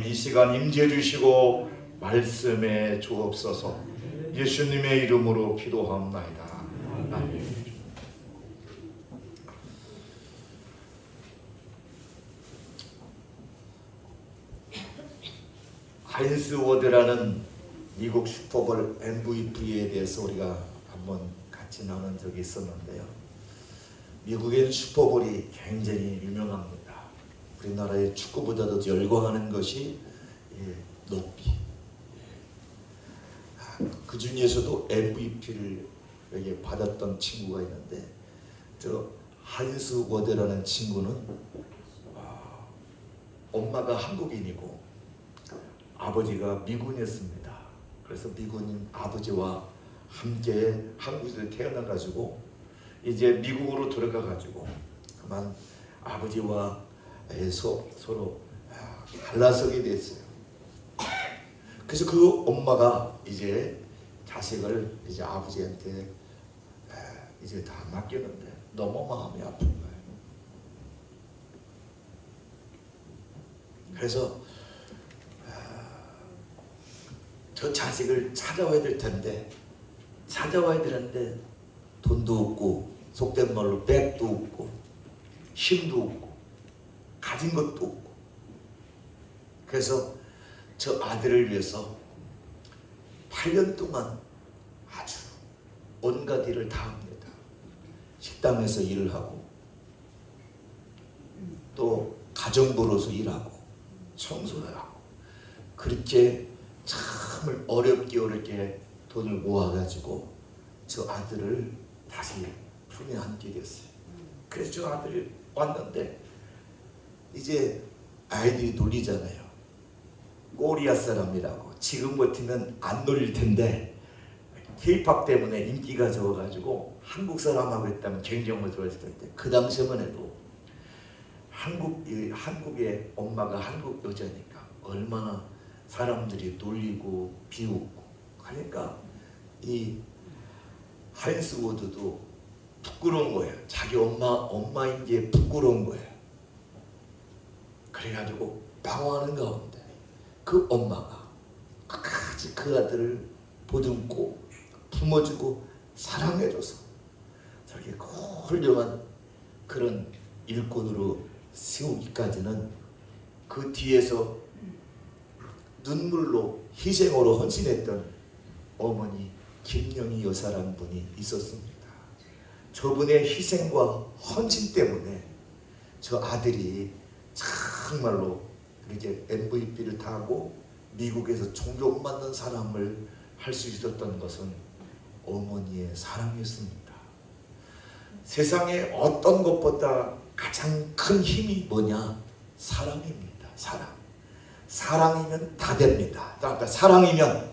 이 시간 임재 주시고 말씀해 주옵소서. 예수님의 이름으로 기도하옵나이다. 아멘. 하인스 워드라는 미국 슈퍼볼 MVP에 대해서 우리가 한번 같이 나눈 적이 있었는데요. 미국에는 슈퍼볼이 굉장히 유명합니다. 우리나라의 축구보다도 열광하는 것이 럭비. 그 중에서도 MVP를 여기 받았던 친구가 있는데, 저 하인스 워드라는 친구는 엄마가 한국인이고 아버지가 미군이었습니다. 그래서 미군인 아버지와 함께 한국에서 태어나가지고 이제 미국으로 들어가가지고 그만 아버지와 서로 갈라서게 됐어요. 그래서 그 엄마가 이제 자식을 이제 아버지한테 이제 다 맡겼는데 너무 마음이 아픈 거예요. 그래서 저 자식을 찾아와야 될 텐데 돈도 없고, 속된 말로 백도 없고, 힘도 없고, 가진 것도 없고. 그래서 저 아들을 위해서 8년 동안 아주 온갖 일을 다 합니다. 식당에서 일을 하고, 또 가정부로서 일하고, 청소를 하고, 그렇게 참 어렵게 돈을 모아가지고 저 아들을 다시 품에 안게 됐어요. 그래서 저 아들이 왔는데 이제 아이들이 놀리잖아요. 꼬리아 사람이라고. 지금 같으면 안 놀릴 텐데 K-팝 때문에 인기가 적어가지고 한국 사람하고 했다면 굉장히 좋아했을 텐데, 그 당시만 해도 한국의 엄마가 한국 여자니까 얼마나 사람들이 놀리고 비웃고 하니까 이 하인스 워드도 부끄러운 거예요. 자기 엄마인 게 부끄러운 거예요. 그래가지고 방황하는 가운데 그 엄마가 끝까지 그 아들을 보듬고 품어주고 사랑해줘서 저렇게 훌륭한 그런 일꾼으로 세우기까지는 그 뒤에서 눈물로 희생으로 헌신했던 어머니 김영희 여사라는 분이 있었습니다. 저분의 희생과 헌신 때문에 저 아들이 정말로 이렇게 MVP를 타고 미국에서 존경받는 사람을 할 수 있었던 것은 어머니의 사랑이었습니다. 세상에 어떤 것보다 가장 큰 힘이 뭐냐? 사랑입니다. 사랑이면 다 됩니다. 사랑이면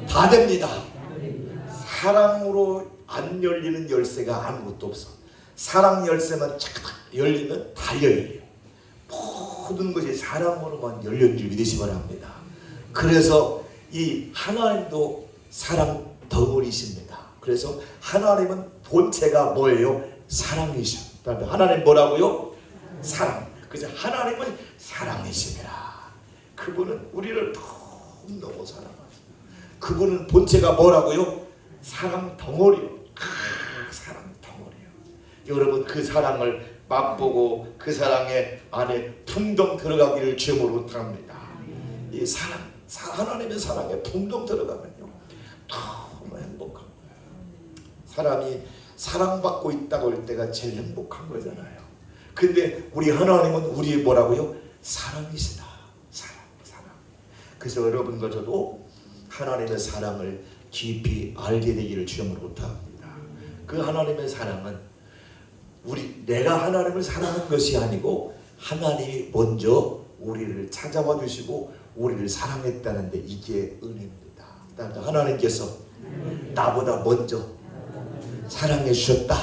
다 됩니다. 사랑으로 안 열리는 열쇠가 아무것도 없어. 사랑 열쇠만 착착 열리면 다 열려요. 모든 것이 사랑으로만 열린 줄 믿으시기 바랍니다. 그래서 이 하나님도 사랑 덩어리십니다. 그래서 하나님은 본체가 뭐예요? 사랑이셔. 하나님 뭐라고요? 사랑. 그래서 하나님은 사랑이십니다. 그분은 우리를 너무 사랑하죠. 그분은 본체가 뭐라고요? 사랑 덩어리요. 사랑 덩어리요. 여러분, 그 사랑을 맛보고 그 사랑의 안에 풍덩 들어가기를 주님으로 부탁합니다. 이 하나님의 사랑에 풍덩 들어가면요 너무 행복한 거예요. 사람이 사랑받고 있다고 할 때가 제일 행복한 거잖아요. 근데 우리 하나님은 우리 뭐라고요? 사랑이시다. 사랑. 그래서 여러분과 저도 하나님의 사랑을 깊이 알게 되기를 주님으로 부탁합니다. 그 하나님의 사랑은 내가 하나님을 사랑한 것이 아니고 하나님이 먼저 우리를 찾아와 주시고 우리를 사랑했다는데, 이게 은혜입니다. 하나님께서 나보다 먼저 사랑해 주셨다.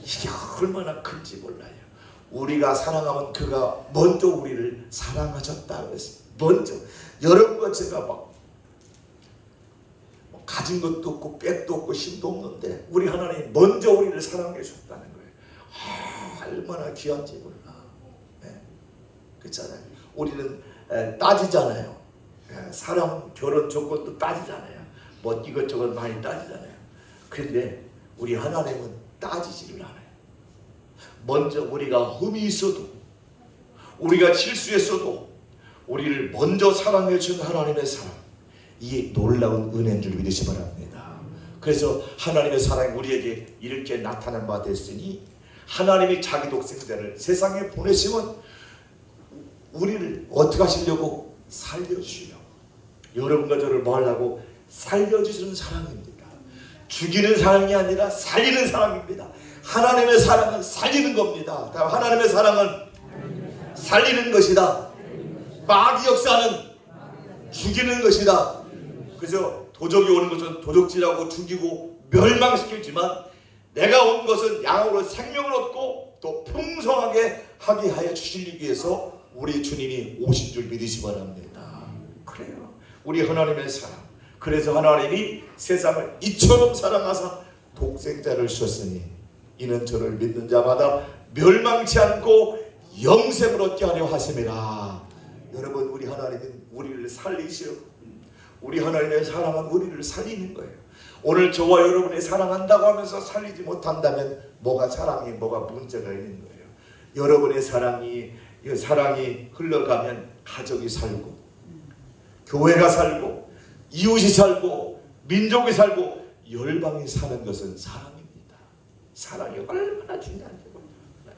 이게 얼마나 큰지 몰라요. 우리가 사랑하면 그가 먼저 우리를 사랑하셨다 그랬어요. 먼저. 여러분과 제가 막 가진 것도 없고 백도 없고 힘도 없는데 우리 하나님 먼저 우리를 사랑해 주셨다는 거예요. 얼마나 귀한지 몰라. 네. 그렇잖아요. 우리는 따지잖아요. 사람 결혼 조건도 따지잖아요. 뭐 이것저것 많이 따지잖아요. 그런데 우리 하나님은 따지지를 않아요. 먼저 우리가 흠이 있어도, 우리가 실수했어도 우리를 먼저 사랑해 준 하나님의 사랑, 이 놀라운 은혜인 줄 믿으시 바랍니다. 그래서 하나님의 사랑이 우리에게 이렇게 나타난 바 됐으니, 하나님이 자기 독생자를 세상에 보내시면 우리를 어떻게 하시려고? 살려주시려고. 여러분과 저를 뭐 하려고? 살려주시는 사랑입니다. 죽이는 사랑이 아니라 살리는 사랑입니다. 하나님의 사랑은 살리는 겁니다. 하나님의 사랑은 살리는 것이다. 마귀 역사는 죽이는 것이다. 그래서 도적이 오는 것은 도적질하고 죽이고 멸망시키지만, 내가 온 것은 양으로 생명을 얻고 또 풍성하게 하게 하여 주시기 위해서 우리 주님이 오신 줄 믿으시 바랍니다. 그래요. 우리 하나님의 사랑. 그래서 하나님이 세상을 이처럼 사랑하사 독생자를 주셨으니 이는 저를 믿는 자마다 멸망치 않고 영생을 얻게 하려 하심이라. 여러분, 우리 하나님은 우리를 살리시오. 우리 하나님의 사랑은 우리를 살리는 거예요. 오늘 저와 여러분이 사랑한다고 하면서 살리지 못한다면 뭐가 사랑이, 뭐가 문제가 있는 거예요. 여러분의 사랑이 흘러가면 가족이 살고, 교회가 살고, 이웃이 살고, 민족이 살고, 열방이 사는 것은 사랑입니다. 사랑이 얼마나 중요한지 모릅니다.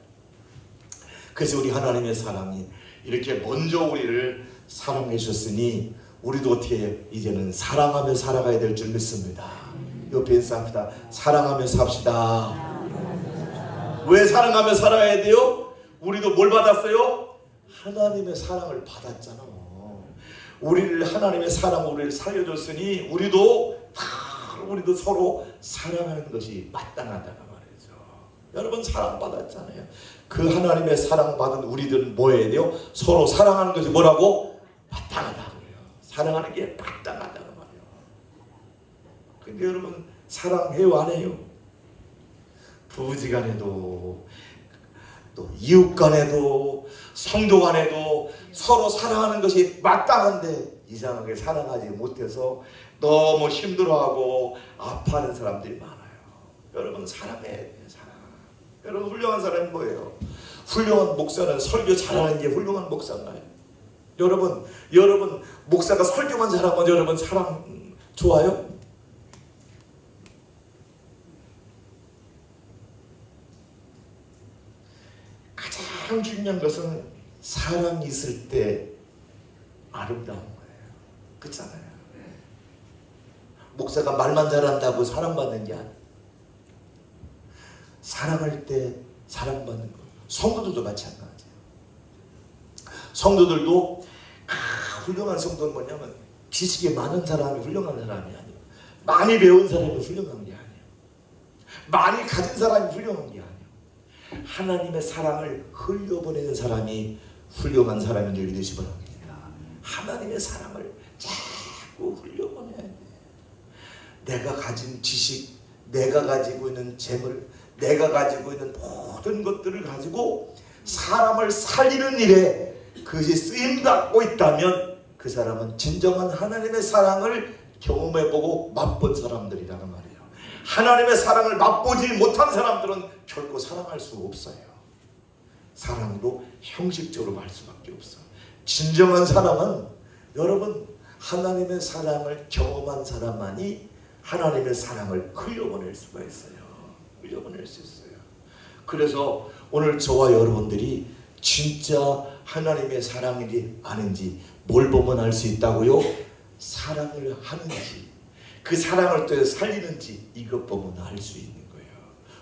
그래서 우리 하나님의 사랑이 이렇게 먼저 우리를 사랑해 주셨으니 우리도 어떻게 이제는 사랑하며 살아가야 될 줄 믿습니다. 옆에 인사합니다. 사랑하며 삽시다. 왜 사랑하며 살아야 돼요? 우리도 뭘 받았어요? 하나님의 사랑을 받았잖아. 우리를 하나님의 사랑으로 우리를 살려줬으니 우리도 서로 사랑하는 것이 마땅하다는 말이죠. 여러분, 사랑받았잖아요. 그 하나님의 사랑받은 우리들은 뭐 해야 돼요? 서로 사랑하는 것이 뭐라고? 마땅하다고요. 사랑하는 게 마땅하다는 말이에요. 근데 여러분, 사랑해요, 안 해요? 부부지간에도, 또 이웃 간에도, 성도 간에도 서로 사랑하는 것이 마땅한데 이상하게 사랑하지 못해서 너무 힘들어하고 아파하는 사람들이 많아요. 여러분, 사랑해야 돼요. 사랑. 여러분, 훌륭한 사람이 뭐예요? 훌륭한 목사는 설교 잘하는 게 훌륭한 목사인가요? 여러분 목사가 설교만 잘하면 여러분 사랑 좋아요? 가장 중요한 것은 사랑이 있을 때 아름다운 거예요. 그렇잖아요. 목사가 말만 잘한다고 사랑받는 게 아니에요. 사랑할 때 사랑받는 거예요. 성도들도 마찬가지예요. 성도들도 훌륭한 성도는 뭐냐면 지식이 많은 사람이 훌륭한 사람이 아니에요. 많이 배운 사람이 훌륭한 게 아니에요. 많이 가진 사람이 훌륭한 게 아니에요. 하나님의 사랑을 흘려보내는 사람이 훌륭한 사람인 줄 믿으시 바랍니다. 하나님의 사랑을 자꾸 흘려보내야 돼. 내가 가진 지식, 내가 가지고 있는 재물, 내가 가지고 있는 모든 것들을 가지고 사람을 살리는 일에 그것이 쓰임받고 있다면 그 사람은 진정한 하나님의 사랑을 경험해보고 맛본 사람들이라는 말이에요. 하나님의 사랑을 맛보지 못한 사람들은 결코 사랑할 수 없어요. 사랑도 형식적으로 할 수밖에 없어. 진정한 사랑은 여러분, 하나님의 사랑을 경험한 사람만이 하나님의 사랑을 흘려보낼 수가 있어요. 흘려보낼 수 있어요. 그래서 오늘 저와 여러분들이 진짜 하나님의 사랑인지 아닌지 뭘 보면 알 수 있다고요? 사랑을 하는지, 그 사랑을 또 살리는지 이것 보면 알 수 있는 거예요.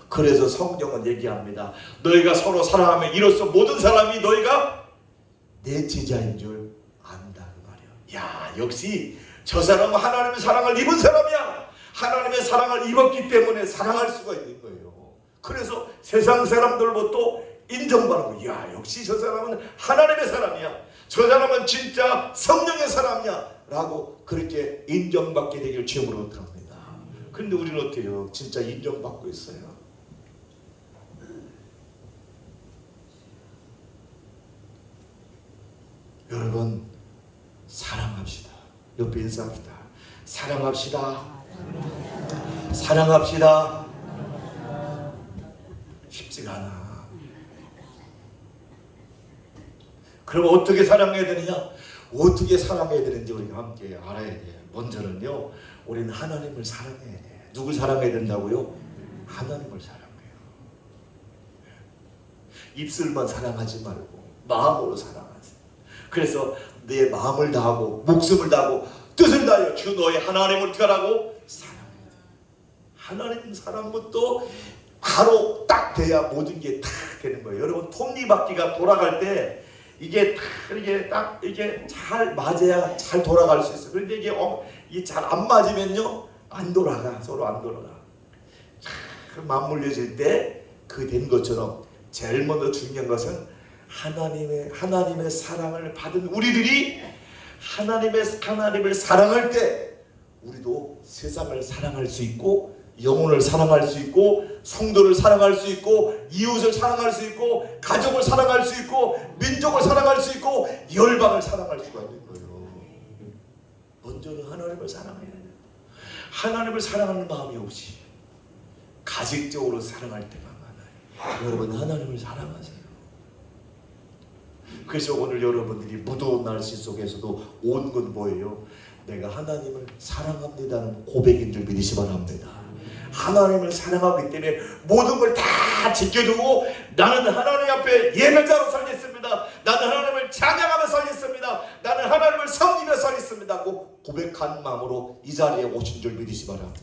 그래서 성경은 얘기합니다. 너희가 서로 사랑하면 이로써 모든 사람이 너희가 내 제자인 줄 안다 그 말이야. 야, 역시 저 사람은 하나님의 사랑을 입은 사람이야. 하나님의 사랑을 입었기 때문에 사랑할 수가 있는 거예요. 그래서 세상 사람들로부터 인정받고, 야, 역시 저 사람은 하나님의 사람이야. 저 사람은 진짜 성령의 사람이야. 라고 그렇게 인정받게 되길 주님으로 합니다. 그런데 우리는 어때요? 진짜 인정받고 있어요? 여러분, 사랑합시다. 옆에 인사합시다. 사랑합시다. 사랑합시다. 쉽지가 않아. 그럼 어떻게 사랑해야 되느냐? 어떻게 사랑해야 되는지 우리가 함께 알아야 돼. 먼저는요, 우리는 하나님을 사랑해야 돼. 누굴 사랑해야 된다고요? 하나님을 사랑해요. 입술만 사랑하지 말고 마음으로 사랑하세요. 그래서 내 마음을 다하고 목숨을 다하고 뜻을 다하여 주 너의 하나님을 어떡하라고? 사랑해야 돼. 하나님 사랑부터 바로 딱 돼야 모든 게 딱 되는 거예요. 여러분, 톱니바퀴가 돌아갈 때 이게 잘 맞아야 잘 돌아갈 수 있어요. 그런데 이게 잘 안 맞으면요, 안 돌아가. 서로 안 돌아가. 잘 맞물려질 때 그 된 것처럼 제일 먼저 중요한 것은 하나님의 사랑을 받은 우리들이 하나님을 사랑할 때 우리도 세상을 사랑할 수 있고 영혼을 사랑할 수 있고 성도를 사랑할 수 있고 이웃을 사랑할 수 있고 가족을 사랑할 수 있고 민족을 사랑할 수 있고 열방을 사랑할 수가 있는 거예요. 먼저는 하나님을 사랑해야 돼요. 하나님을 사랑하는 마음이 없이 가식적으로 사랑할 때가 많아요. 여러분, 하나님을 사랑하세요. 그래서 오늘 여러분들이 무더운 날씨 속에서도 온 건 뭐예요? 내가 하나님을 사랑합니다는 고백인 줄 믿으시 바랍니다. 하나님을 사랑하기 때문에 모든 걸 다 지켜두고 나는 하나님 앞에 예배자로 살겠습니다. 나는 하나님을 찬양하며 살겠습니다. 나는 하나님을 섬기며 살겠습니다 하고 고백한 마음으로 이 자리에 오신 줄 믿으시 바랍니다.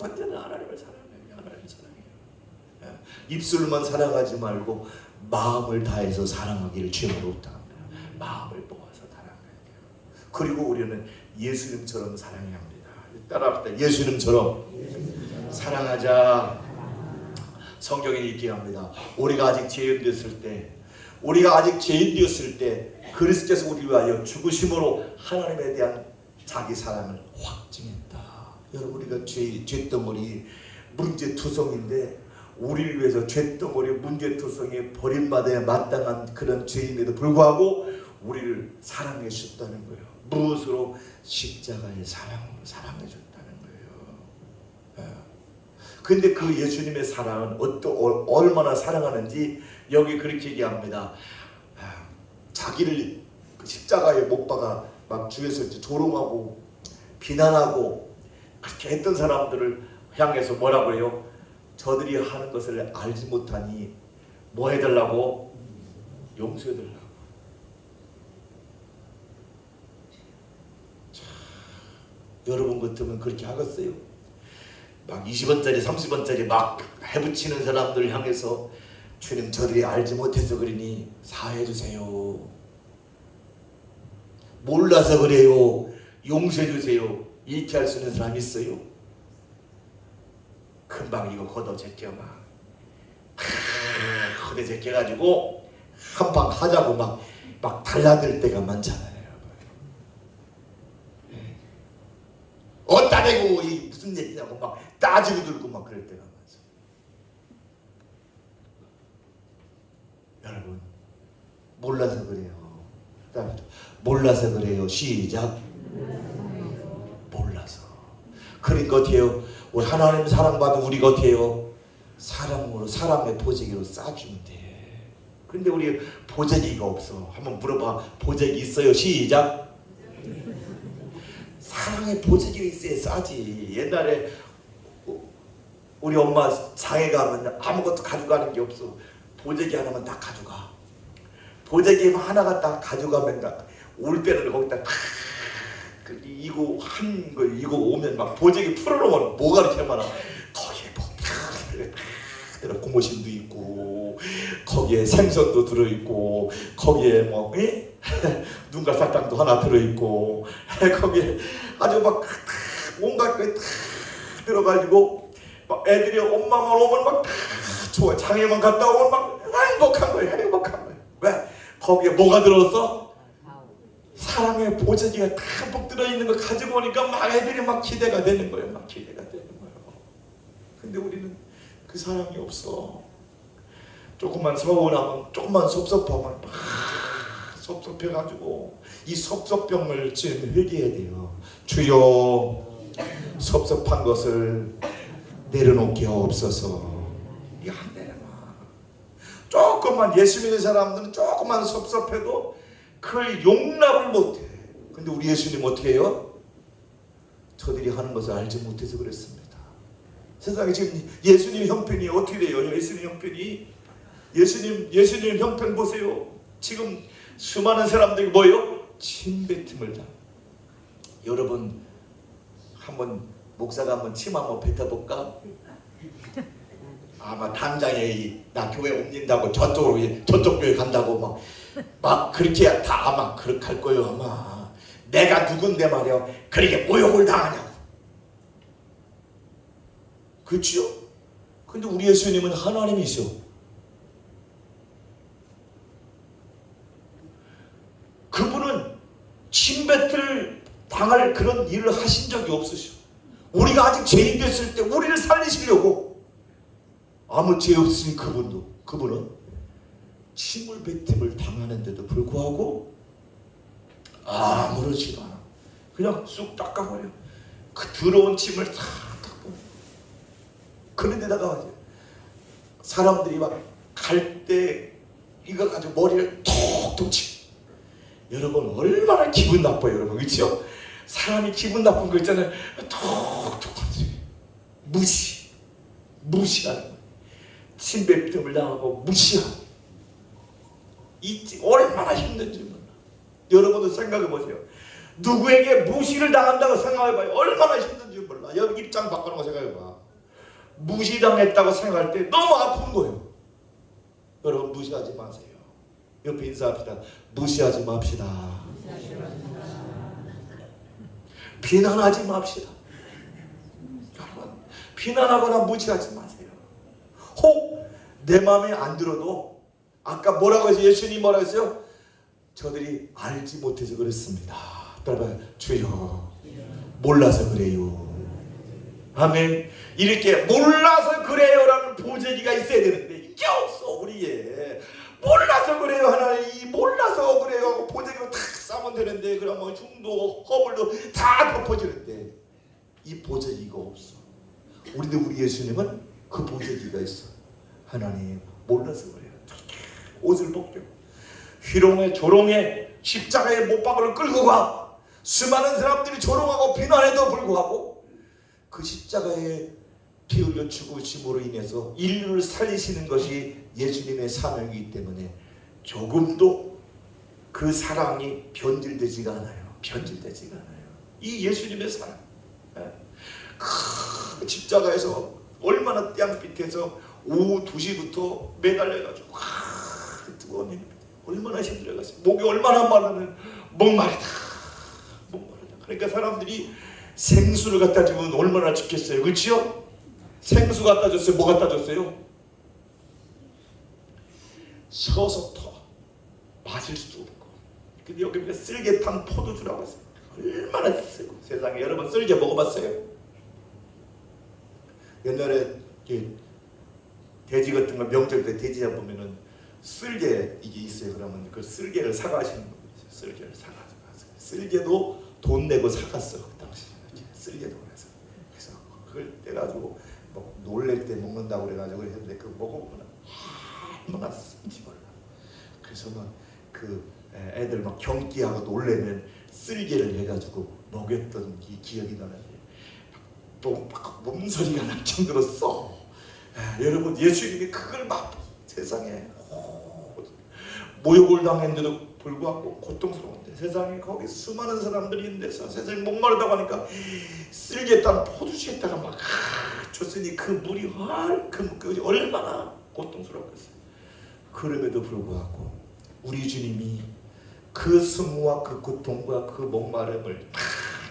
완전히 하나님을 사랑해요. 하나님을 사랑해요. 입술만 사랑하지 말고 마음을 다해서 사랑하기를 주님으로 부탁합니다. 마음을 모아서 사랑해야 돼요. 그리고 우리는 예수님처럼 사랑해야 합니다. 따라합시다. 예수님처럼 사랑하자. 성경에 얘기합니다. 우리가 아직 죄인 되었을 때 그리스도께서 우리를 위하여 죽으심으로 하나님에 대한 자기 사랑을 확증했다. 여러분, 우리가 죄덩어리 문제투성인데 우리를 위해서 죄덩어리 문제투성이 버림받아야 마땅한 그런 죄임에도 불구하고 우리를 사랑해 주셨다는 거예요. 무엇으로? 십자가의 사랑으로 사랑해 줬다는 거예요. 근데 그 예수님의 사랑은 얼마나 사랑하는지 여기 그렇게 얘기합니다. 자기를 십자가에 못 박아 막 주에서 이제 조롱하고 비난하고 그렇게 했던 사람들을 향해서 뭐라고 해요? 저들이 하는 것을 알지 못하니 뭐 해달라고? 용서해달라고. 여러분 같으면 그렇게 하겠어요? 막 20원짜리 30원짜리 막 해붙이는 사람들 향해서 주님, 저들이 알지 못해서 그러니 사해주세요, 몰라서 그래요, 용서해주세요, 이렇게 할 수 있는 사람이 있어요? 금방 이거 걷어 제껴 걷어 제껴가지고 한방 하자고 막 달라들 때가 많잖아요. 어따 대고 이 무슨 얘기냐고 막 따지고 들고 막 그럴 때가 많죠. 여러분, 몰라서 그래요. 몰라서 그래요. 시작. 몰라서. 그러니까 어때요? 우리 하나님 사랑받은 우리가 어때요? 사랑으로, 사랑의 보재기로 쏴주면 돼. 그런데 우리 보재기가 없어. 한번 물어봐. 보재기 있어요? 시작. 사랑의 보재기가 있어야 싸지. 옛날에 우리 엄마 장에 가면 아무것도 가져가는 게 없어. 보재기 하나만 딱 가져가. 보재기 하나가 딱 가져가면 올 때는 거기다 이거 한 거 이거 오면 막 보재기 풀어놓으면 뭐가 이렇게 많아. 거기에 뭐 고무신도 있고 거기에 생선도 들어있고 거기에 뭐 눈가 사탕도 하나 들어있고 거기에 아주 막 온갖 게 다 들어가지고 막 애들이 엄마만 오면 막 좋아. 장에만 갔다 오면 막 행복한 거예요. 행복한 거예요. 왜? 거기에 뭐가 들어있어? 사랑의 보재기가 다 들어있는 거 가지고 오니까 막 애들이 막 기대가 되는 거예요. 막 기대가 되는 거예요. 근데 우리는 그 사랑이 없어. 조금만 서운하면, 조금만 섭섭하면 막 섭섭해가지고 이 섭섭병을 지금 회개해야 돼요. 주여, 섭섭한 것을 내려놓게 하옵소서. 이거 안 내려놔. 조금만, 예수 믿는 사람들은 조금만 섭섭해도 그걸 용납을 못해. 근데 우리 예수님 어떻게 해요? 저들이 하는 것을 알지 못해서 그랬습니다. 세상에 지금 예수님 형편이 어떻게 돼요? 예수님 형편이, 예수님 형편 보세요. 지금 수많은 사람들이 뭐예요? 침뱉음을 다. 여러분 한번 목사가 한번 침 한번 뱉어볼까? 아마 당장에 나 교회 옮긴다고 저쪽 교회 간다고 막 그렇게 다 아마 그렇게 할 거예요. 아마 내가 누군데 말이야 그렇게 모욕을 당하냐고. 그렇죠? 근데 우리 예수님은 하나님이시오. 그분은 침뱉을 당할 그런 일을 하신 적이 없으시오. 우리가 아직 죄인 됐을 때 우리를 살리시려고 아무 죄 없으신 그분은 침을 뱉음을 당하는데도 불구하고 아무렇지도 않아. 그냥 쑥 닦아버려. 그 더러운 침을 다 닦아버려. 그런데다가 사람들이 막 갈 때 이거 가지고 머리를 톡톡 치. 여러분 얼마나 기분 나빠요, 여러분. 그렇죠? 사람이 기분 나쁜 거 있잖아요. 톡톡 무시하는 거예요. 침뱉음을 당하고 무시하고. 이 얼마나 힘든지 몰라. 여러분도 생각해 보세요. 누구에게 무시를 당한다고 생각해 봐요. 얼마나 힘든지 몰라. 여기 입장 바꾸는 거 생각해 봐. 무시당했다고 생각할 때 너무 아픈 거예요. 여러분 무시하지 마세요. 옆에 인사합시다. 무시하지 맙시다. 비난하지 맙시다. 여러분 비난하거나 무시하지 마세요. 혹 내 마음에 안 들어도 아까 뭐라고 했어요? 예수님이 뭐라고 했어요? 저들이 알지 못해서 그랬습니다. 따라봐요. 주여 몰라서 그래요. 아멘. 이렇게 몰라서 그래요라는 보재기가 있어야 되는데 이게 없어 우리에. 몰라서 그래요 하나님, 몰라서 그래요 보재기로 탁 싸면 되는데, 그러면 흉도 허물도 다 덮어지는데 이 보재기가 없어. 우리 예수님은 그 보재기가 있어. 하나님 몰라서 그래요. 옷을 벗겨 희롱에 조롱에 십자가에 못 박을 끌고 가. 수많은 사람들이 조롱하고 비난해도 불구하고 그 십자가에 피 흘려 죽으심으로 인해서 인류를 살리시는 것이 예수님의 사명이기 때문에 조금도 그 사랑이 변질되지가 않아요. 변질되지가 않아요. 이 예수님의 사랑. 그 십자가에서 얼마나 땅빛에서 오후 2시부터 매달려가지고 뜨거운 힘, 얼마나 힘들어갔어요. 목이 얼마나 마르면 목마르다. 그러니까 사람들이 생수를 갖다 주면 얼마나 죽겠어요. 그렇죠? 생수 갖다 줬어요? 뭐 갖다 줬어요? 서서 터 마실 수도 없고. 근데 여기 쓸개 탄 포도주라고 했어요. 얼마나 쓰고. 세상에 여러분 쓸개 먹어봤어요? 옛날에 돼지 같은 거 명절 때 돼지 잡으면은 쓸개 이게 있어요. 그러면 그 쓸개를 사가시는 거예요. 쓸개를 사가지고 쓸개도 돈 내고 사갔어. 그 당시에 쓸개도 그래서 그걸 떼가지고 뭐 놀랄 때 먹는다고 그래가지고 했는데 그 먹어보면 얼마나 쓴지 몰라. 그래서 막 그 애들 막 경기하고 놀래면 쓸개를 해가지고 먹였던 기억이 나는데 또 몸소리가 날 정도로 써. 여러분 예수님이 그걸 막 세상에 모욕을 당했는데도 불구하고 고통스러운데 세상에 거기 수많은 사람들이 있는데 세상에 목마르다고 하니까 쓸개에다가 포도주에다가 막 줬으니 그 물이 그 얼마나 고통스럽겠어요. 그럼에도 불구하고 우리 주님이 그 수모와 그 고통과 그 목마름을 다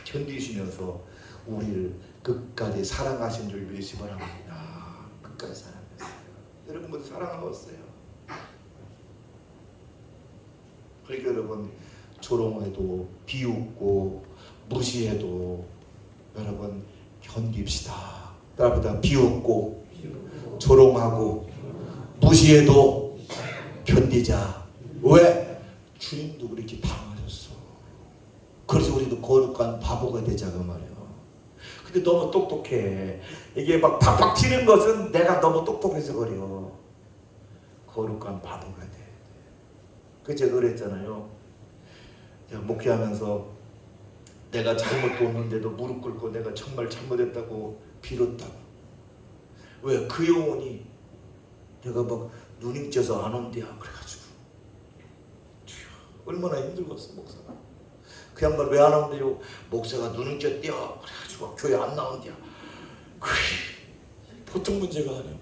견디시면서 우리를 끝까지 사랑하신 줄 믿으시 바랍니다. 끝까지 사랑했어요. 여러분 모두 사랑하셨어요. 그러니까 여러분 조롱해도 비웃고 무시해도 여러분 견딥시다. 따라보다 비웃고 조롱하고 무시해도 견디자. 왜? 주님도 그렇게 당하셨어. 그래서 우리도 거룩한 바보가 되자고 말이야. 근데 너무 똑똑해. 이게 막 팍팍 튀는 것은 내가 너무 똑똑해서 그래요. 거룩한 바보가 돼. 그 제가 그랬잖아요. 제가 목회하면서 내가 잘못도 없는데도 무릎 꿇고 내가 정말 잘못했다고 빌었다고. 왜? 그 영혼이 내가 막 눈이 쪄서 안 온대야. 그래가지고 얼마나 힘들었어 목사가. 그 양반 왜 안 온대요? 목사가 눈이 쪘대요. 그래가지고 교회 안 나온대요. 보통 문제가 아니야.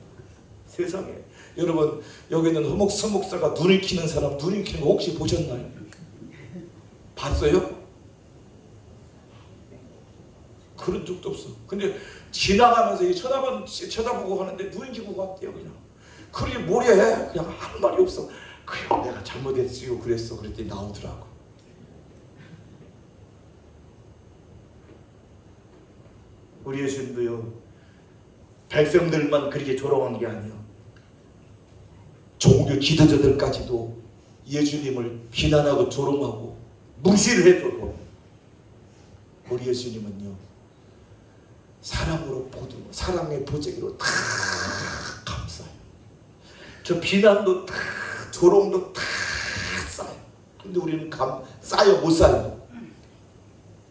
세상에. 여러분 여기는 서목사가 눈을 키는 사람, 눈을 키는 거 혹시 보셨나요? 봤어요? 그런 적도 없어. 근데 지나가면서 쳐다보고 하는데 눈을 키고 갔대요. 그냥 그러게 뭐래 해. 그냥 아무 말이 없어. 그냥 내가 잘못했어요 그랬어. 그랬더니 나오더라고. 우리 예수님도요 백성들만 그렇게 조롱한 게 아니야. 종교 지도자들까지도 예수님을 비난하고 조롱하고 무시를 해줘도 우리 예수님은요 사랑으로 사랑의 보재기로 다 감싸요. 저 비난도 다 조롱도 다 쌓여요. 근데 우리는 쌓여 못 쌓여.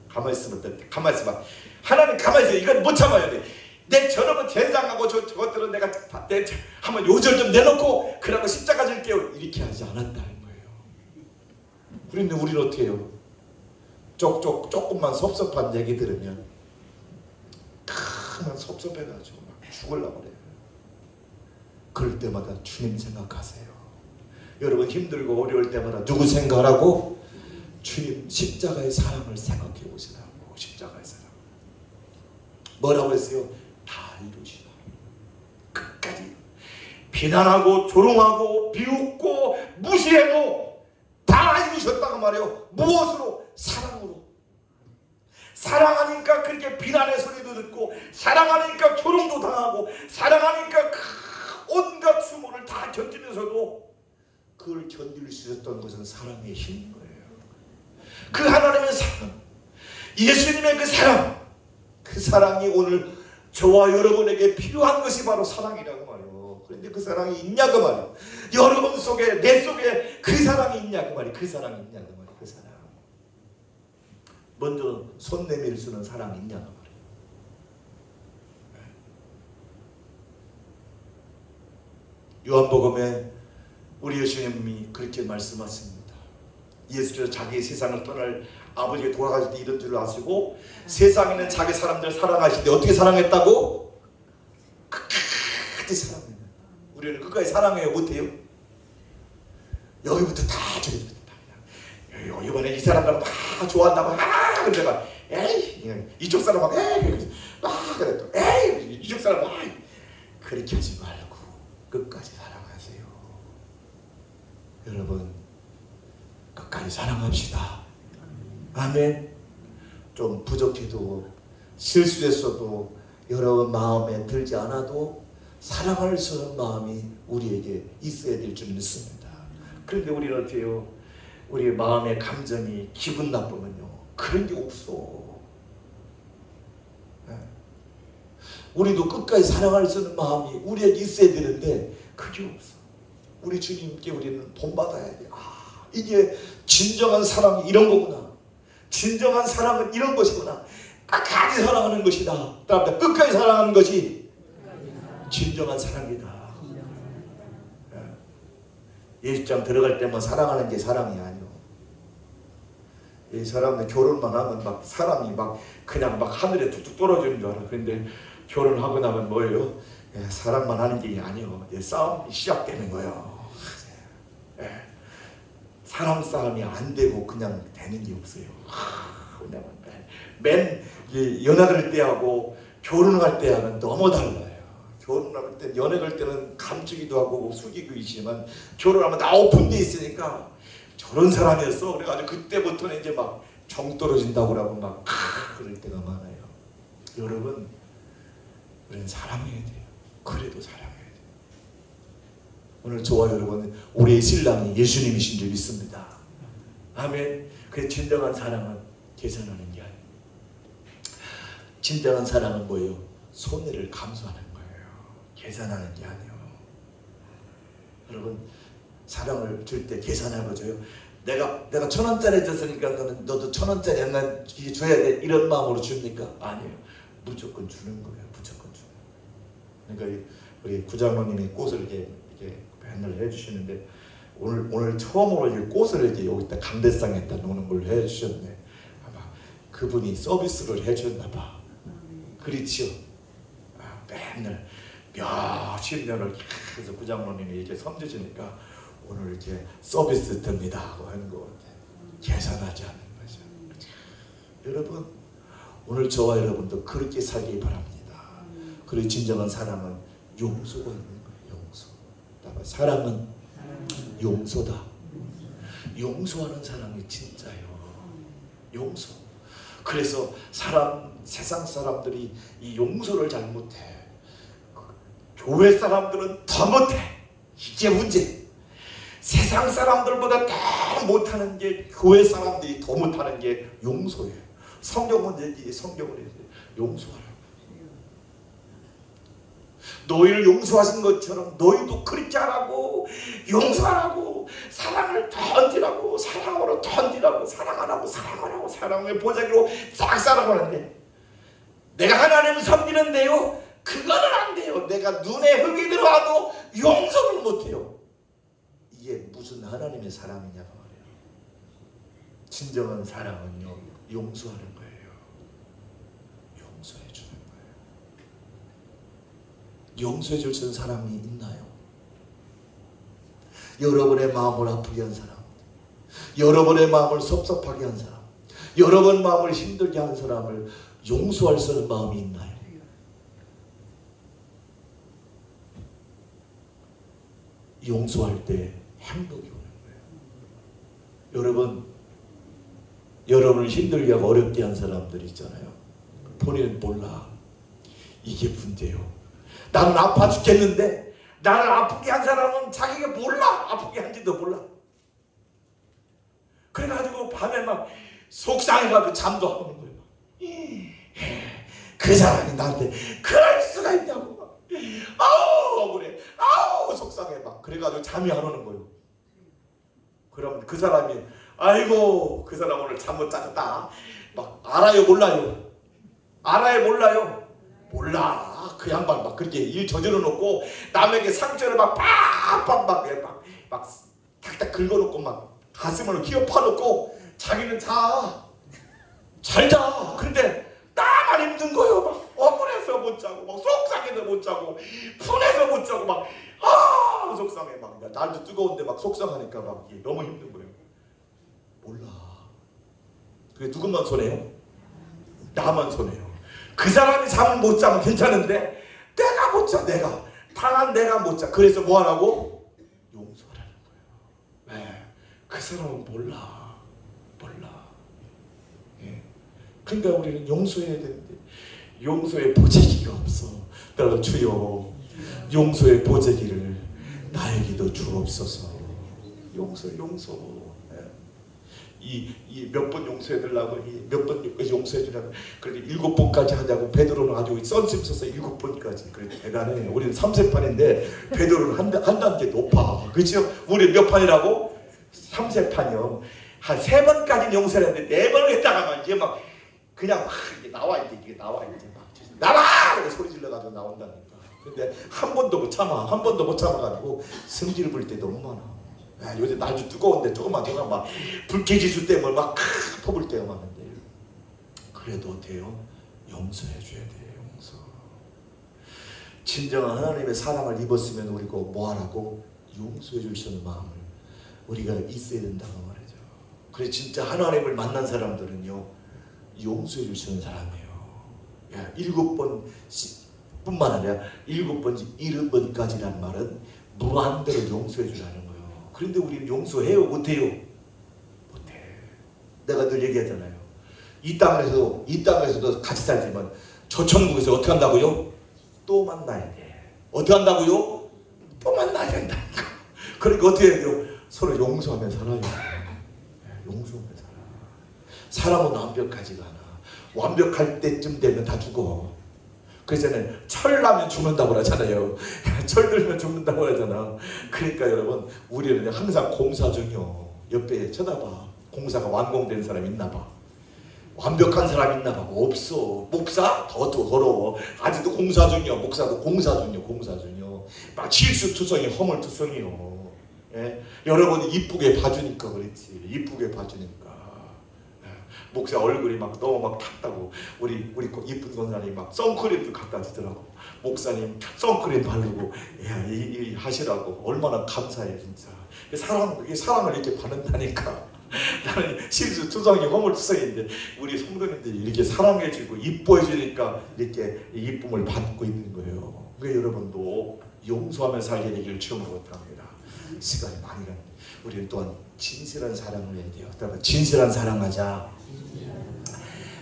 가만히 있어봐. 하나님 가만히 있어. 이건 못 참아야 돼. 내 저놈은 젠장하고 저것들은 내가 한번 요절 좀 내놓고 그러고 십자가 질게요. 이렇게 하지 않았다는 거예요. 그런데 우리는 어떻게 해요? 조금만 섭섭한 얘기 들으면 그만 섭섭해가지고 막 죽으려고 그래요. 그럴 때마다 주님 생각하세요. 여러분 힘들고 어려울 때마다 누구 생각하라고? 주님 십자가의 사랑을 생각해 보시라고. 십자가의 사랑. 뭐라고 했어요? 다 이루시다. 끝까지 비난하고 조롱하고 비웃고 무시해도 다 이루셨다고 말이에요. 무엇으로? 사랑으로. 사랑하니까 그렇게 비난의 소리도 듣고 사랑하니까 조롱도 당하고 사랑하니까 온갖 수모를 다 견디면서도 그걸 견딜 수 있었던 것은 사랑의 힘인 거예요. 그 하나님의 사랑, 예수님의 그 사랑이 오늘 저와 여러분에게 필요한 것이 바로 사랑이라고 말이에요. 그런데 그 사랑이 있냐고 말이에요. 여러분 속에 내 속에 그 사랑이 있냐고 말이에요. 그 사랑이 있냐고 말이에요. 그 사랑. 먼저 손 내밀 수는 사랑이 있냐고 말이에요. 요한복음에 우리 예수님이 그렇게 말씀하십니다. 예수께서 자기 세상을 떠날 아버지가 돌아가실 때 이런 줄을 아시고 세상에는 자기 사람들을 사랑하실 때 어떻게 사랑했다고? 끝까지 사랑해요. 우리는 끝까지 사랑해요? 못해요? 여기부터 다 저기부터 다 이번에 이 사람들 막 좋아한다고 근데 막 에이 이쪽 사람 막 에이 막 그래 또 에이 이쪽 사람 막 그렇게 하지 말고 끝까지 사랑하세요. 여러분 끝까지 사랑합시다. 아멘. 좀 부족해도 실수했어도 여러분 마음에 들지 않아도 사랑할 수 있는 마음이 우리에게 있어야 될 줄 믿습니다. 그런데 우리는 어떻게 해요? 우리의 마음의 감정이 기분 나쁘면요 그런 게 없어. 우리도 끝까지 사랑할 수 있는 마음이 우리에게 있어야 되는데 그게 없어. 우리 주님께 우리는 본받아야 돼. 이게 진정한 사랑이 이런 거구나. 진정한 사랑은 이런 것이구나. 끝까지 사랑하는 것이다. 끝까지 사랑하는 것이 진정한 사랑이다. 예수장 들어갈 때만 사랑하는 게 사랑이 아니오. 이 사람은 결혼만 하면 막 사람이 막 그냥 막 하늘에 툭툭 떨어지는 줄 알아. 그런데 결혼하고 나면 뭐예요? 사랑만 하는 게 아니오. 싸움이 시작되는 거예요. 사람 싸움이 안 되고 그냥 되는 게 없어요. 맨 연애할 때하고 결혼할 때하고는 너무 달라요. 결혼할 때 연애할 때는 감추기도 하고 숙이고 있지만 결혼하면 다 오픈돼 있으니까 저런 사람이었어. 그래가지고 그때부터는 이제 막 정 떨어진다고 하고 막 그럴 때가 많아요. 여러분 우리는 사랑해야 돼요. 그래도 사랑해야 돼요. 오늘 저와 여러분은 우리의 신랑이 예수님이신 줄 믿습니다. 아멘. 그 진정한 사랑은 계산하는 게 아니에요. 진정한 사랑은 뭐예요? 손해를 감수하는 거예요. 계산하는 게 아니에요. 여러분, 사랑을 줄 때 계산하고 줘요. 내가 1,000원짜리 줬으니까 너도 1,000원짜리 얼마 줘야 돼, 이런 마음으로 줍니까? 아니에요. 무조건 주는 거예요. 무조건 주는 거예요. 그러니까 우리 구장로님이 꽃을 이렇게 맨날 해주시는데, 오늘 처음으로 이제 꽃을 이렇게 여기다 강대상에다 놓는 걸 해주셨네. 아마 그분이 서비스를 해줬나 봐. 그렇지요. 맨날 몇십 년을 계속 구장로님이 이제 섬겨주니까 오늘 이제 서비스 듭니다 하고 하는 것 같아요. 계산하지 않는 거죠. 여러분, 오늘 저와 여러분도 그렇게 살기 바랍니다. 그리고 진정한 사랑은 용서가 있는 거예요. 용서. 사랑은 용서다. 용서하는 사람이 진짜요. 용서. 그래서 세상 사람들이 이 용서를 잘 못해. 교회 사람들은 더 못해. 이게 문제. 세상 사람들보다 더 못하는 게, 교회 사람들이 더 못하는 게 용서예요. 성경은 용서하라. 너희를 용서하신 것처럼 너희도 그렇게 하라고, 용서하라고, 사랑을 던지라고, 사랑으로 던지라고, 사랑하라고, 사랑하라고, 사랑의 보자기로 싹 살아가는데, 내가 하나님을 섬기는데요, 그거는 안 돼요. 내가 눈에 흙이 들어와도 용서를 못해요. 이게 무슨 하나님의 사랑이냐고 말이에요. 진정한 사랑은요, 용서하는 거예요. 용서해 주는 거예요. 용서해 줄 수 있는 사람이 있나요? 여러분의 마음을 아프게 한 사람, 여러분의 마음을 섭섭하게 한 사람, 여러분 마음을 힘들게 한 사람을 용서할 수 있는 마음이 있나요? 용서할 때 행복이 오는 거예요. 여러분을 힘들게 하고 어렵게 한 사람들 있잖아요. 본인은 몰라. 이게 문제예요. 나는 아파 죽겠는데 나를 아프게 한 사람은 자기가 몰라. 아프게 한지도 몰라. 그래가지고 밤에 막 속상해가지고 잠도 안 오는 거예요. 그 사람이 나한테 그럴 수가 있냐고. 아우 억울해, 아우 속상해 막. 그래가지고 잠이 안 오는 거예요. 그러면 그 사람이, 아이고 그 사람 오늘 잠 못 잤다. 막 알아요 몰라요? 알아요 몰라요? 몰라. 그 양반 막 그렇게 일 저질러 놓고 남에게 상처를 막 팍팍 막 탁탁 긁어놓고 막 가슴을 휘어파 놓고 자기는 잘 자. 그런데 나만 힘든 거예요. 막 억울해서 못 자고, 막 속상해서 못 자고, 분해서 못 자고, 막 속상해. 막 날도 뜨거운데 막 속상하니까 막 너무 힘든 거예요. 몰라. 그게 누구만 손해요? 나만 손해요. 그 사람이 잠을 못 자면 괜찮은데 내가 못 자. 내가 못 자. 그래서 뭐 하라고? 용서하라는 거예요. 네. 그 사람은 몰라. 예. 그러니까 우리는 용서해야 되는데 용서의 보재기가 없어. 따라 주여 용서의 보재기를 나에게도 주옵소서. 용서. 이 몇 번 용서해 달라고, 몇 번 용서해 주라고. 그런데 7번까지 하자고 베드로는 아주 썬심 써서 7번까지. 그래 대단해. 우리는 3세판인데 베드로는 한 단계 높아. 그렇죠? 우리 몇 판이라고? 3세판이요. 한 3번까지 용서를 했는데 4번을 했다가 이제 막 그냥 이게 나와 이제 막 나와! 이렇게 소리 질러가지고 나온다니까. 근데 한 번도 못 참아가지고 성질 부릴 때 너무 많아. 요새 날도 뜨거운데 조금만 막 불쾌지수 때문에 막 퍼볼 때가 많은데, 그래도 돼요. 용서해 줘야 돼요. 용서. 진정한 하나님의 사랑을 입었으면 우리가 뭐 하라고? 용서해 주시는 마음을 우리가 있어야 된다고 말이죠. 그래 진짜 하나님을 만난 사람들은요, 용서해 주시는 사람이에요. 7번 뿐만 아니라 7번지 70번까지라는 말은 무한대로 용서해 주라는 거예요. 그런데 우리는 용서해요? 못해요? 못해. 내가 늘 얘기하잖아요. 이 땅에서도 같이 살지만 저 천국에서 어떻게 한다고요? 또 만나야 돼. 어떻게 한다고요? 또 만나야 된다니까. 그러니까 어떻게 해야 돼요? 서로 용서하며 살아요. 용서하며 살아. 사람은 완벽하지가 않아. 완벽할 때쯤 되면 다 죽어. 그래서 철 나면 죽는다고 그러잖아요. 철 들면 죽는다고 그러잖아. 그러니까 여러분, 우리는 항상 공사 중이요. 옆에 쳐다봐. 공사가 완공된 사람 있나 봐. 완벽한 사람 있나 봐. 없어. 목사? 더 더러워. 아직도 공사 중이요. 목사도 공사 중이요. 공사 중이요. 막 실수투성이 허물투성이요. 예? 여러분이 이쁘게 봐주니까 그렇지. 이쁘게 봐주니까. 목사 얼굴이 막 너무 막 탔다고 우리 이쁜 권사님 막 선크림도 갖다 주더라고. 목사님 선크림 바르고 야, 이 하시라고. 얼마나 감사해 진짜. 사랑을 이렇게 받는다니까. 나는 실수투성이 허물투성인데 우리 성도님들이 이렇게 사랑해주고 이뻐해주니까 이렇게 이쁨을 받고 있는 거예요. 그러니까 여러분도 용서하며 살게 되기를 주님으로 바랍니다. 시간이 많이 가네. 우리는 또한 진실한 사랑을 해야 돼요. 그러니까 진실한 사랑하자.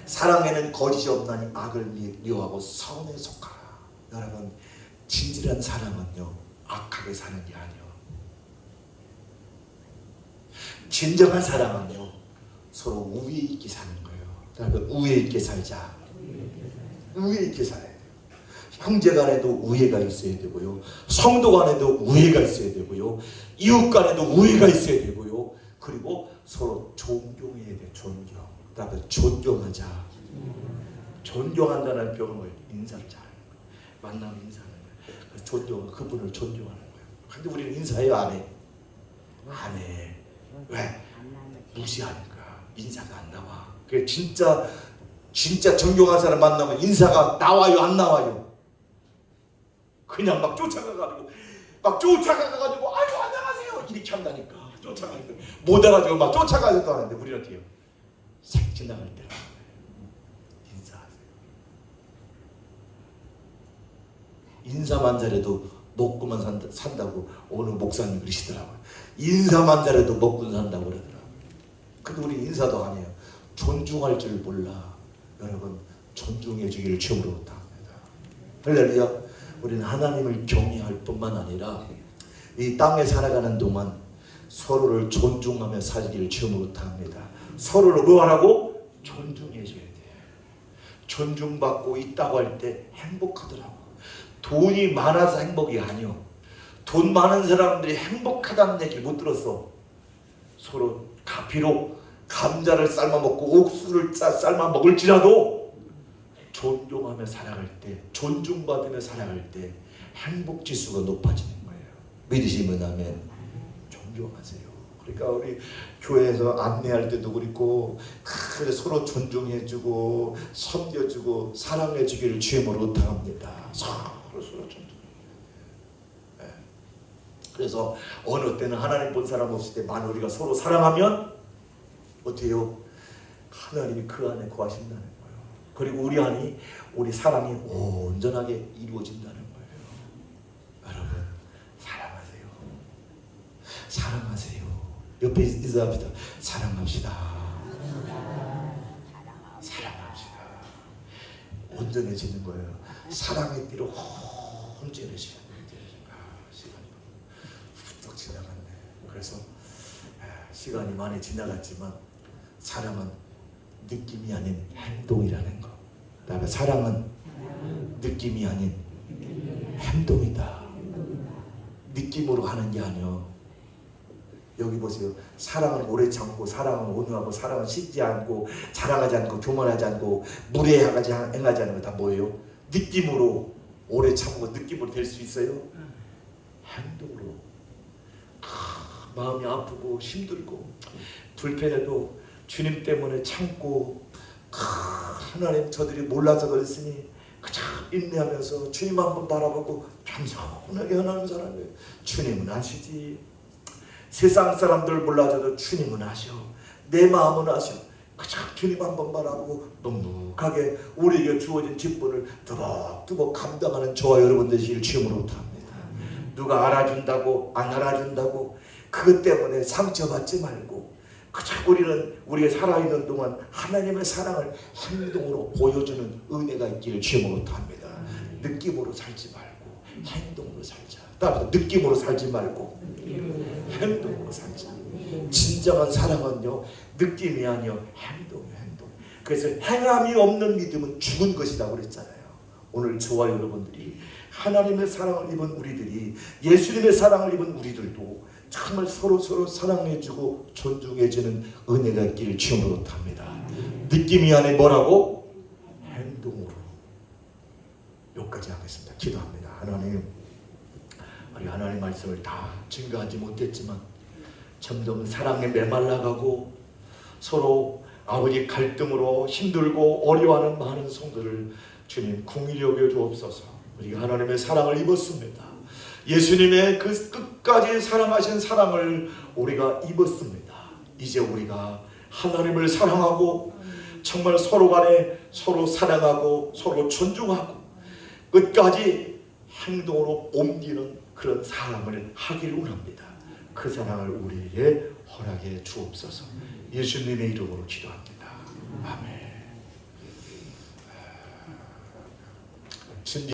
사랑에는 거짓이 없나니 악을 미워하고 선에 속하라. 여러분, 진실한 사랑은요, 악하게 사는 게 아니요. 진정한 사랑은요, 서로 우애 있게 사는 거예요. 여러분, 우애 있게 살자. 우애 있게 살아야 돼요. 형제 간에도 우애가 있어야 되고요. 성도 간에도 우애가 있어야 되고요. 이웃 간에도 우애가 있어야 되고요. 그리고 서로 존경해야 돼. 존경. 그다음에 존경하자. 존경한다는 표현은 뭐예요? 인사를 잘하는 거예요. 만나면 인사하는 거예요. 존경, 그분을 존경하는 거예요. 근데 우리는 인사해요? 안 해? 안 해. 왜? 무시하니까 인사가 안 나와. 그래 진짜 존경하는 사람 만나면 인사가 나와요? 안 나와요? 그냥 막 쫓아가가지고 아이고 안녕하세요 이렇게 한다니까. 쫓아가니까 못 알아주고 막 쫓아가지도 하는데 우리는 어떻게 해요? 싹 지나갈 때라 인사하세요. 인사만 잘해도 먹고만 산다고 어느 목사님 그러시더라고요. 인사만 잘해도 먹고 산다고 그러더라고요. 근데 우리 인사도 안 해요. 존중할 줄 몰라. 여러분, 존중해 주기를 주님으로 부탁합니다. 할렐루야. 우리는 하나님을 경외할 뿐만 아니라 이 땅에 살아가는 동안 서로를 존중하며 살기를 주님으로 부탁합니다. 서로를 뭐 하라고? 존중해 줘야 돼. 존중받고 있다고 할 때 행복하더라고. 돈이 많아서 행복이 아니요. 돈 많은 사람들이 행복하다는 얘기를 못 들었어. 서로 비록 감자를 삶아 먹고 옥수를 삶아 먹을지라도 존중하며 살아갈 때, 존중받으며 살아갈 때 행복 지수가 높아지는 거예요. 믿으시면 아멘. 존경하세요. 그러니까 우리 교회에서 안내할 때도 그렇고 서로 존중해주고 섬겨주고 사랑해주기를 주님으로 부탁합니다. 서로 존중. 네. 그래서 어느 때는 하나님 본 사람 없을 때 만 우리가 서로 사랑하면 어때요? 하나님이 그 안에 거하신다는 거예요. 그리고 우리 사랑이 온전하게 이루어진다는 거예요. 여러분, 사랑하세요. 사랑하세요. 옆에 인사합시다. 사랑합시다. 사랑합시다. 온전해지는 거예요. 사랑의 띠로 온전해지는 시간이 훌쩍 지나갔네. 그래서 시간이 많이 지나갔지만 사랑은 느낌이 아닌 행동이라는 거. 그다음에 사랑은 느낌이 아닌 행동이다. 느낌으로 하는 게 아니요. 여기 보세요. 사랑은 오래 참고, 사랑은 온유하고, 사랑은 씻지 않고, 자랑하지 않고, 교만하지 않고, 무례하지 행하지 않는 거 다 뭐예요? 느낌으로 오래 참고 느낌으로 될 수 있어요? 행동으로. 마음이 아프고 힘들고 불편해도 주님 때문에 참고 하나님 저들이 몰라서 그랬으니 그저 인내하면서 주님 한번 바라보고 겸손하게 하는 사람이에요. 주님은 아시지. 세상 사람들 몰라줘도 주님은 아셔. 내 마음은 아셔. 그저 주님 한번 바라보고 넉넉하게 우리에게 주어진 직분을 두벅두벅 감당하는 저와 여러분 되시길 주님으로 부탁합니다. 누가 알아준다고 안 알아준다고 그것 때문에 상처받지 말고 그저 우리는 우리가 살아있는 동안 하나님의 사랑을 행동으로 보여주는 은혜가 있기를 주님으로 부탁합니다. 느낌으로 살지 말고 행동으로 살자. 따라서 느낌으로 살지 말고 행동으로 살자. 진정한 사랑은요, 느낌이 아니요, 행동이에요, 행동. 그래서 행함이 없는 믿음은 죽은 것이다 그랬잖아요. 오늘 저와 여러분들이 하나님의 사랑을 입은 우리들이, 예수님의 사랑을 입은 우리들도 정말 서로 사랑해주고 존중해주는 은혜가 있기를 주님으로 탑니다. 느낌이 아니 뭐라고? 행동으로. 여기까지 하겠습니다. 기도합니다. 하나님, 우리 하나님 말씀을 다 증거하지 못했지만 점점 사랑에 메말라가고 서로 아버지 갈등으로 힘들고 어려워하는 많은 성도를 주님 긍휼히 여겨 주옵소서. 우리가 하나님의 사랑을 입었습니다. 예수님의 그 끝까지 사랑하신 사랑을 우리가 입었습니다. 이제 우리가 하나님을 사랑하고 정말 서로 간에 서로 사랑하고 서로 존중하고 끝까지 행동으로 옮기는 그런 사랑을 하기를 원합니다. 그 사랑을 우리에게 허락해 주옵소서. 예수님의 이름으로 기도합니다. 아멘.